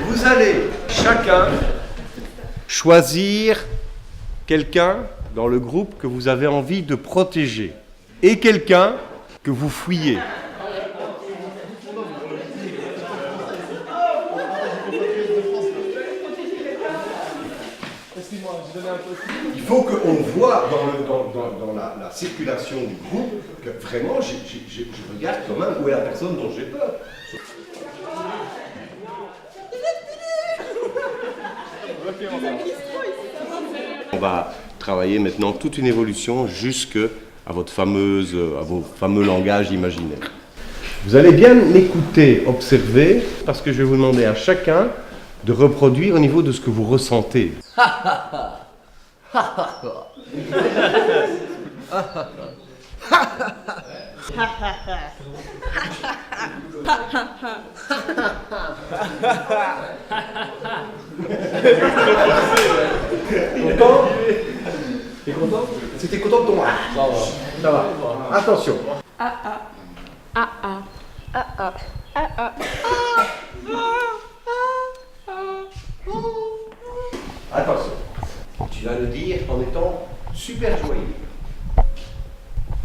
Vous allez chacun choisir quelqu'un dans le groupe que vous avez envie de protéger et quelqu'un que vous fuyez. Il faut qu'on voit dans la circulation du groupe que vraiment je regarde quand même où est la personne dont j'ai peur. On va travailler maintenant toute une évolution jusque à vos fameux langages imaginaires. Vous allez bien m'écouter, observer, parce que je vais vous demander à chacun de reproduire au niveau de ce que vous ressentez. Content? T'es content? C'était content de ton âge. Ça va. Attention. Attention. Tu vas le dire en étant super joyeux.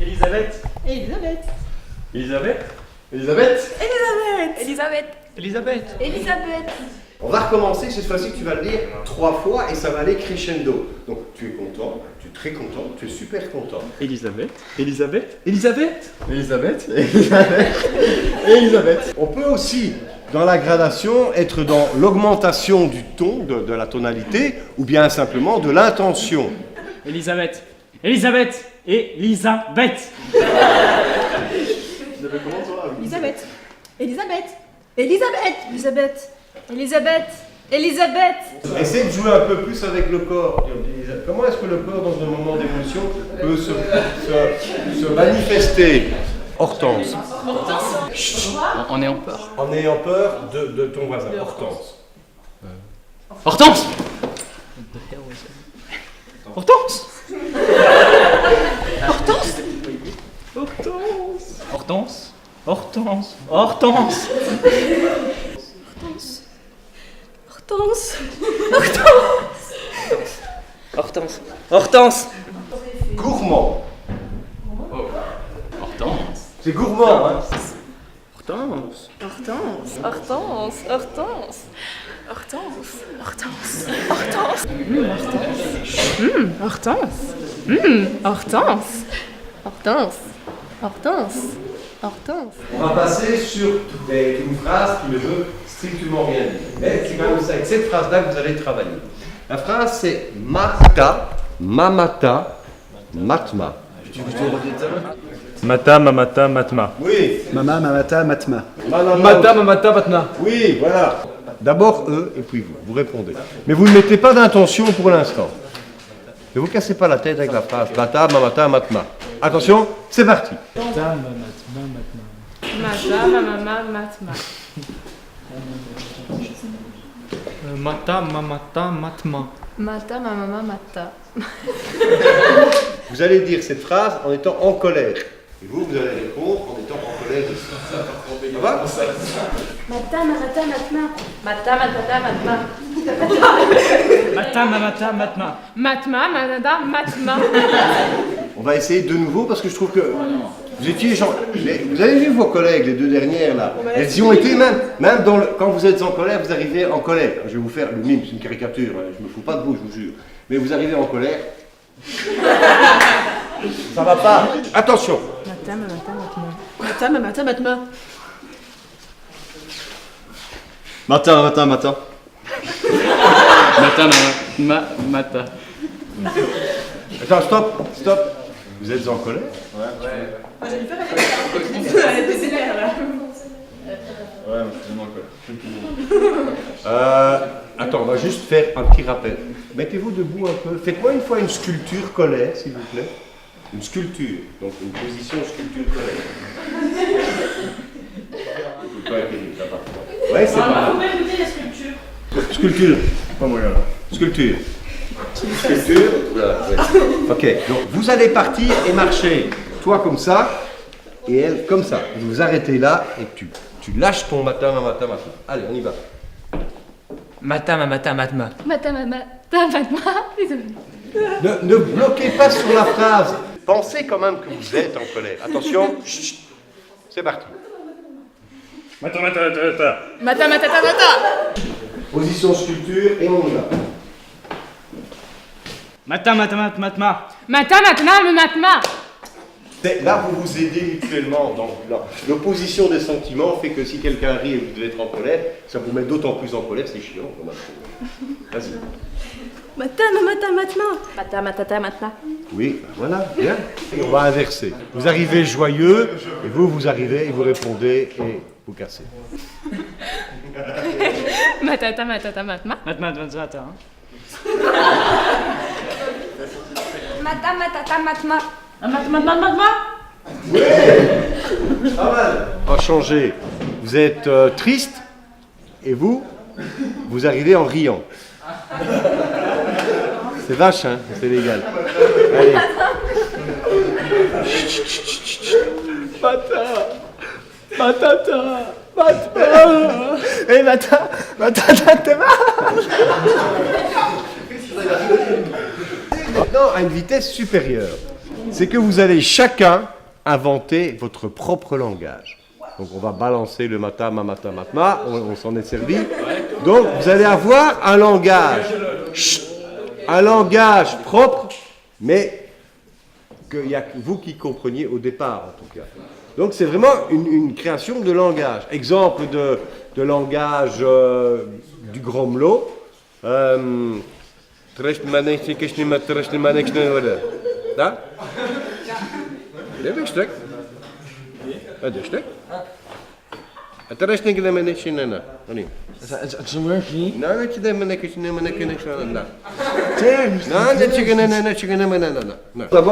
Elisabeth. Elisabeth. Elisabeth. Elisabeth? Elisabeth. Elisabeth. Elisabeth. On va recommencer, cette fois-ci tu vas le dire 3 fois et ça va aller crescendo. Donc tu es content, tu es très content, tu es super content. Elisabeth. Elisabeth. Elisabeth. Elisabeth, Elisabeth, Elisabeth. On peut aussi, dans la gradation, être dans l'augmentation du ton, de la tonalité, ou bien simplement de l'intention. Elisabeth. Elisabeth. Elisabeth. Elisabeth. Elisabeth. Elisabeth. Elisabeth. Elisabeth. Elisabeth. Essayez de jouer un peu plus avec le corps. Comment est-ce que le corps, dans un moment d'émotion, peut se manifester? Hortense. En ayant peur. En ayant peur de ton voisin. Hortense. Hortense. Hortense. Hortense. Hortense. Hortense. Hortense. Hortense. Hortense. Hortense. Gourmand. Hortense. C'est gourmand, hein? Hortense. Hortense. Hortense. Hortense. Hortense. Hortense. Hortense. Hortense. Hortense. Hortense. Hortense. Hortense. On va passer sur une phrase qui ne veut strictement rien dire. Mais c'est quand même avec cette phrase-là que vous allez travailler. La phrase c'est Mata, Mamata, Matma. Mata, mamata, matma. Oui. Mama, mamata, matma. Mata, mamata, matma. Oui, voilà. D'abord eux et puis vous. Vous répondez. Mais vous ne mettez pas d'intention pour l'instant. Ne vous cassez pas la tête avec la phrase Mata, mamata, matma. Attention, c'est parti. Mata, mamata, matma. Mata, mamama, matma. Mata, mamata, matma. Mata, mamama, mata. Vous allez dire cette phrase en étant en colère. Et vous allez répondre en étant en colère aussi. Ça va? Mata, mamata, matma. Mata, mamata, matma. Mata, mamata, matma. Matma, mamata, matma. On va essayer de nouveau parce que je trouve que vous étiez genre. Vous avez vu vos collègues, les 2 dernières là. Elles y ont été même quand vous êtes en colère, vous arrivez en colère. Je vais vous faire le mime, c'est une caricature, hein, je me fous pas de vous, je vous jure. Mais vous arrivez en colère. Ça va pas. Attention. Mata, mamata, matma. Mata, mamata, matma. Matin, matin, matin. Mata, mata. Attends, stop. Vous êtes en colère? Ouais, je suis en colère. Attends, on va juste faire un petit rappel. Mettez-vous debout un peu. Faites-moi une fois une sculpture colère, s'il vous plaît. Une sculpture, donc une position sculpture colère. Ouais, c'est pas mal. goûter la sculpture. Sculpture. Pas moyen là. Sculpture. Sculpture. Voilà, ouais. Ok, donc vous allez partir et marcher. Toi comme ça, et elle comme ça. Vous vous arrêtez là et tu lâches ton matin. Allez, on y va. Matma. Mata matma. Désolé. Ne bloquez pas sur la phrase. Pensez quand même que vous êtes en colère. Attention, chut, c'est parti. Mata. Position sculpture et on y va. Matma. Mata matma. Là, vous vous aidez mutuellement. Donc, l'opposition des sentiments fait que si quelqu'un rit et vous devez être en colère, ça vous met d'autant plus en colère, c'est chiant. Vas-y. Mata matma. Oui, ben voilà, bien. Et on va inverser. Vous arrivez joyeux, et vous arrivez, et vous répondez, et vous cassez. Mata matma. Matma. Mata matma. Pas mal. On va changer. Vous êtes triste, et vous arrivez en riant. C'est vache, hein, c'est légal. Allez. Et matata. Maintenant, à une vitesse supérieure, c'est que vous allez chacun inventer votre propre langage. Donc on va balancer le mata, mamata, matma, on s'en est servi. Donc vous allez avoir un langage. Un langage propre, mais qu'il n'y a que vous qui compreniez au départ, en tout cas. Donc c'est vraiment une création de langage. Exemple de langage du Gromelot. D'abord,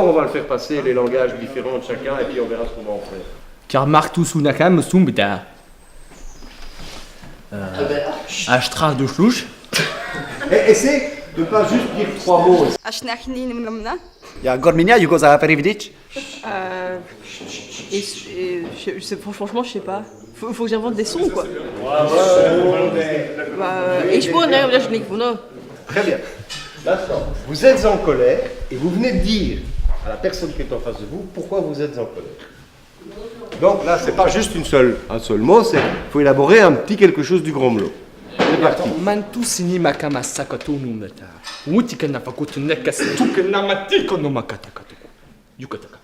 on va le faire passer les langages différents de chacun et puis on verra ce qu'on va en faire. Car Martu Sunakam Sumbda. Ashtra de Schlouch. Essaye de ne pas juste dire 3 mots. Ja, Gorminia, Yugosa Perividic. Franchement, je sais pas. Faut que j'invente des sons, quoi. Ich wohne, là, je n'ai que Très bien. Maintenant, vous êtes en colère et vous venez de dire à la personne qui est en face de vous pourquoi vous êtes en colère. Donc là, c'est pas juste un seul mot, il faut élaborer un petit quelque chose du Gromelot. C'est parti. Mantu sini makama sakato no mata. Mutika na fakutu nekas tuke na matiko no makata kato. Yukataka.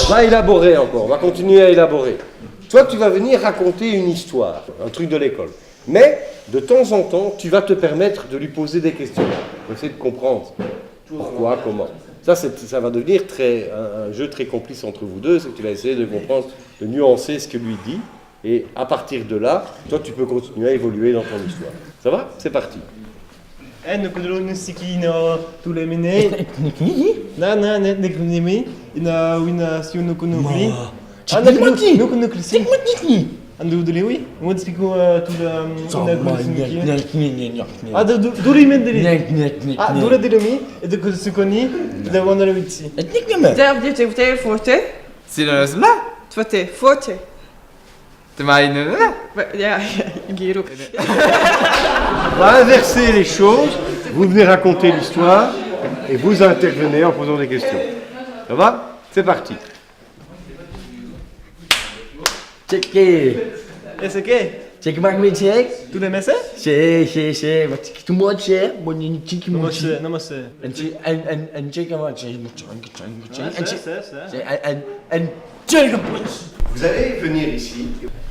On va élaborer encore, on va continuer à élaborer. Toi, tu vas venir raconter une histoire, un truc de l'école. Mais, de temps en temps, tu vas te permettre de lui poser des questions. Pour essayer de comprendre pourquoi, comment. Ça va devenir un jeu très complice entre vous deux, c'est que tu vas essayer de comprendre, de nuancer ce que lui dit. Et à partir de là, toi, tu peux continuer à évoluer dans ton histoire. Ça va? C'est parti. En kolon sikino tulemene. Na nekunimi ina wina siuno kunugli. Anakli no kunugli. Sikmatni. Andu dulewi. Mod spiku Ah duri mendeli. Ah dura dilemi et de sukoni de wonderwitsi. Där blir forte. Sérieusement? Forte, forte. Tu m'as une là? Ja, Giro. On va inverser les choses. Vous venez raconter l'histoire et vous intervenez en posant des questions. Ça va? C'est parti. Check. Est-ce que Check mark me check. tu le messe? Che. Wat check tu mo che. Mo ni check mo che. Namaste. And check mo che. C'est. And check. Vous allez venir ici,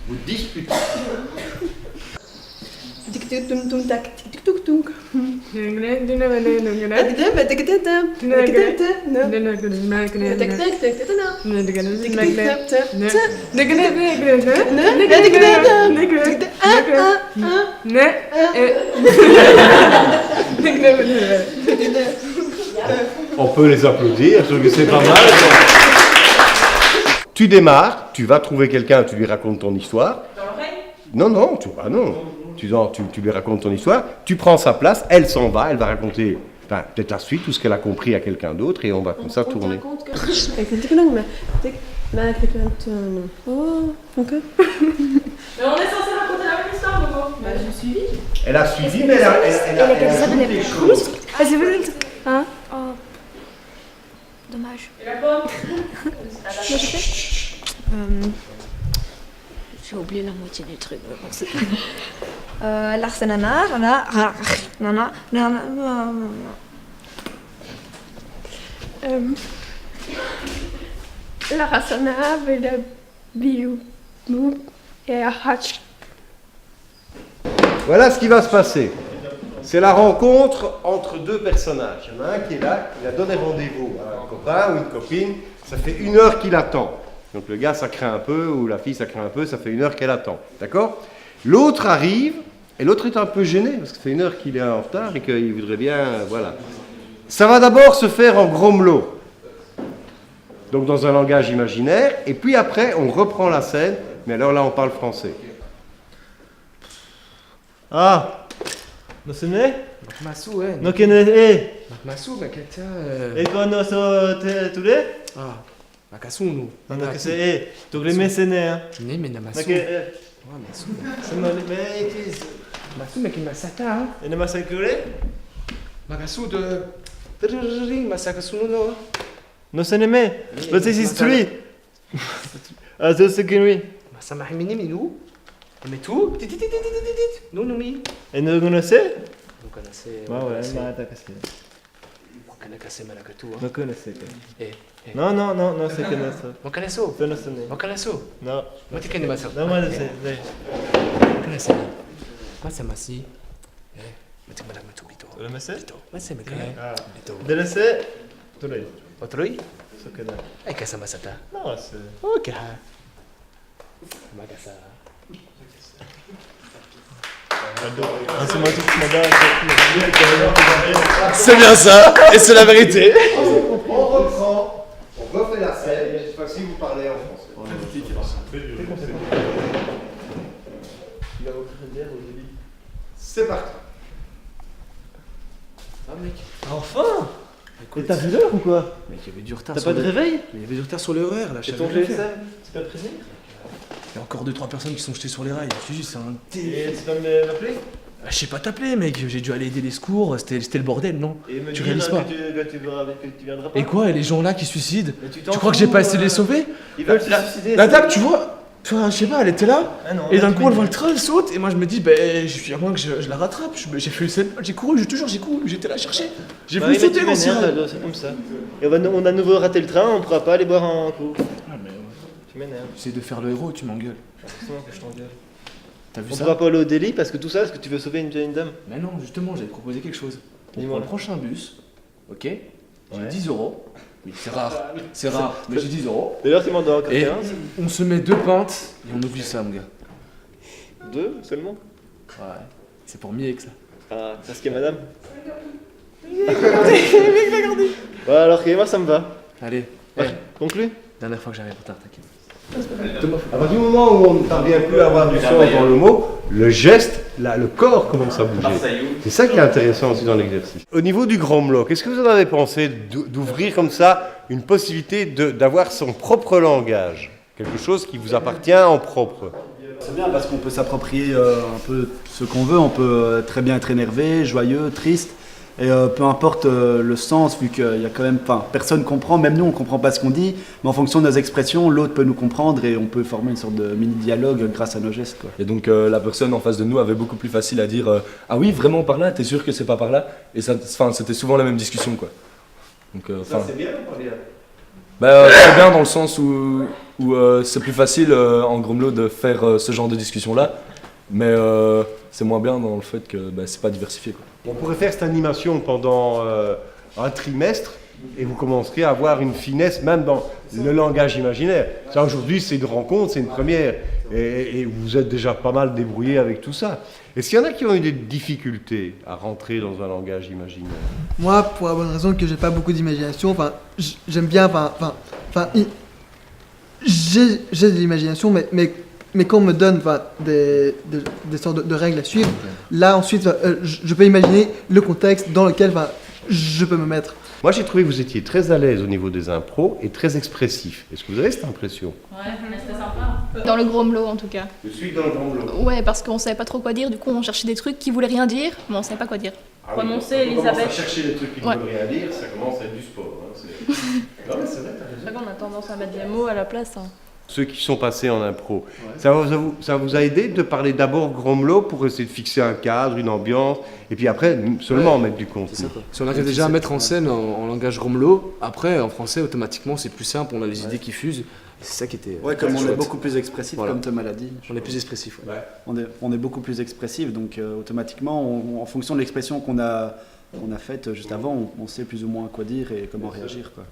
vous disputer. Tik tik tum tum tak tik tuk tuk. On peut les applaudir, je trouve que c'est pas mal. Tu démarres, tu vas trouver quelqu'un, tu lui racontes ton histoire. Non, non, non. Tu lui racontes ton histoire, tu prends sa place, elle s'en va, elle va raconter peut-être la suite, tout ce qu'elle a compris à quelqu'un d'autre, et on va comme ça tourner. raconte que... Oh, ok. Mais on est censé raconter la même histoire, Momo. Bah, je suis suivi. Elle a suivi, mais elle a ajouté des choses. Ah, c'est vrai. Hein? Oh. Dommage. Et la pomme? J'ai oublié la moitié du truc. L'arsenana, La rasana, la biou, et hatch. Voilà ce qui va se passer. C'est la rencontre entre deux personnages. Il y en a un qui est là, il a donné rendez-vous à un copain ou une copine. Ça fait 1 heure qu'il attend. Donc le gars, ça craint un peu, ou la fille, ça craint un peu, ça fait 1 heure qu'elle attend. D'accord? L'autre arrive, et l'autre est un peu gêné, parce que ça fait 1 heure qu'il est en retard et qu'il voudrait bien... Voilà. Ça va d'abord se faire en gromelot. Donc dans un langage imaginaire, et puis après, on reprend la scène, mais alors là, on parle français. Ah, no se ne? Massou, ouais. No kene e. Massou, makata. E kono so te tule? Ah, makassou, nous. No no kese e. Tukle me se ne hein. Ne, mais na massou. No ke e. Ouais, massou. Se no le me kis. Massou, mais qui masata, hein. E ne masakure? Makassou de. Ring, masakassou, non. No se ne me. But this is three. Ah, so se kinui. Massa mahimini, minou. Mais tout? Non, non, mi. E no gono se? Vous connaissez. Ma ouais, ma ta kase. Vous connaissez Malakatou, hein. No kono se ke. Eh. No, no, no, no se ke no so. Vous connaissez? So no se ne. Vous connaissez? No. Moi, tu connais Massa. No ma se. Ne. Vous connaissez? Moi, c'est Massi. Eh. Moi, tu m'as tout bito. Le me se? Moi, c'est Mekane. Ah. Bito. De le se? Tule. Autrui? So ke na. Eh, qu'est-ce que Massata? No se. Ok. Magasa. C'est bien ça, et c'est la vérité. On reprend, on refait la scène, mais cette fois-ci vous parlez en français. C'est parti. Ah, mec. Enfin! Et t'as vu l'heure ou quoi? Mec, il y avait du retard. T'as pas de réveil? Mais il y avait du retard sur l'horaire, là. Et ton GSM? Tu peux prévenir? Il y a encore 2-3 personnes qui sont jetées sur les rails. Je te dis, c'est un. Et tu peux m'appeler? Ah, je sais pas t'appeler, mec. J'ai dû aller aider les secours. C'était le bordel, non? Tu réalises pas? Que tu viendras pas? Et quoi? Et les gens là qui se suicident? Mais Tu crois que j'ai pas essayé de les sauver? Ils veulent se suicider. La dame, tu vois? Enfin, je sais pas, elle était là. Ah non, Et là, d'un tu coup, elle m'as voit dit. le train, elle saute. Et moi, je me dis, ben, à moins que je la rattrape. J'ai fait le scène. J'ai couru, je te jure, j'ai couru. J'étais là chercher. J'ai Bah voulu oui, mais sauter tu dans ce m'énerves, rail. c'est comme ça. Et on a à nouveau raté le train, on pourra pas aller boire un coup. Ah, mais ouais. Tu m'énerves. J'essaie de faire le héros, tu m'engueules. Forcément que je t'engueule. T'as vu On ça? pourra pas aller au délit parce que tout ça, parce que tu veux sauver une dame. Mais non, justement, j'avais proposé quelque chose. On Dis-moi. prend le prochain bus, ok? J'ai Ouais. 10 euros. Oui, c'est rare, mais j'ai 10 euros. D'ailleurs, tu m'en dois encore Et 15. on se met 2 pintes et on oublie ça, mon gars. 2 seulement? Ouais, c'est pour mieux que ça. Ah, c'est ce qu'est madame. Ouais, alors ok, moi ça me va. Allez, Conclu? dernière fois que j'arrive en retard, t'inquiète. À partir du moment où on ne parvient plus à avoir du sens dans le mot, le geste, là, le corps commence à bouger. C'est ça qui est intéressant aussi dans l'exercice. Au niveau du gromelot, qu'est-ce que vous en avez pensé d'ouvrir comme ça une possibilité d'avoir son propre langage? Quelque chose qui vous appartient en propre. C'est bien parce qu'on peut s'approprier un peu ce qu'on veut, on peut très bien être énervé, joyeux, triste, et peu importe le sens, vu qu'il y a quand même, personne comprend, même nous on comprend pas ce qu'on dit, mais en fonction de nos expressions, l'autre peut nous comprendre et on peut former une sorte de mini-dialogue grâce à nos gestes, quoi. Et donc la personne en face de nous avait beaucoup plus facile à dire ah oui vraiment par là, t'es sûr que c'est pas par là? Et ça, c'était souvent la même discussion quoi. Donc C'est bien ou pas bien? c'est bien dans le sens où c'est plus facile en gromelot de faire ce genre de discussion là, mais c'est moins bien dans le fait que c'est pas diversifié quoi. On pourrait faire cette animation pendant un trimestre et vous commencerez à avoir une finesse même dans le langage imaginaire. Ça aujourd'hui c'est une rencontre, c'est une première et vous êtes déjà pas mal débrouillé avec tout ça. Est-ce qu'il y en a qui ont eu des difficultés à rentrer dans un langage imaginaire? Moi, pour la bonne raison que j'ai pas beaucoup d'imagination, j'aime bien, j'ai de l'imagination, mais mais quand on me donne des sortes de règles à suivre, là ensuite je peux imaginer le contexte dans lequel je peux me mettre. Moi, j'ai trouvé que vous étiez très à l'aise au niveau des impros et très expressif. Est-ce que vous avez cette impression? Ouais, mais c'était sympa. Dans le Gromlo en tout cas. Je suis dans le grand lot. Ouais, parce qu'on savait pas trop quoi dire, du coup on cherchait des trucs qui voulaient rien dire, mais on savait pas quoi dire. Prononcer, On commence Elisabeth. à chercher des trucs qui ne veulent rien dire, ça commence à être du sport. Hein, non, mais c'est vrai, t'as raison. C'est vrai qu'on a tendance à mettre des mots à la place. Hein. Ceux qui sont passés en impro, ça vous a aidé de parler d'abord Gromlo pour essayer de fixer un cadre, une ambiance, et puis après seulement mettre du contenu. C'est ça, quoi. Si on arrive déjà à mettre en scène en langage gromlo, après en français automatiquement c'est plus simple, on a les idées qui fusent. C'est ça qui était. Ouais, comme on chouette. est beaucoup plus expressif, Voilà. comme Thomas l'a dit. On est plus expressif. Ouais. On est beaucoup plus expressif, donc automatiquement, en fonction de l'expression qu'on a faite juste avant, on sait plus ou moins quoi dire et comment réagir, quoi.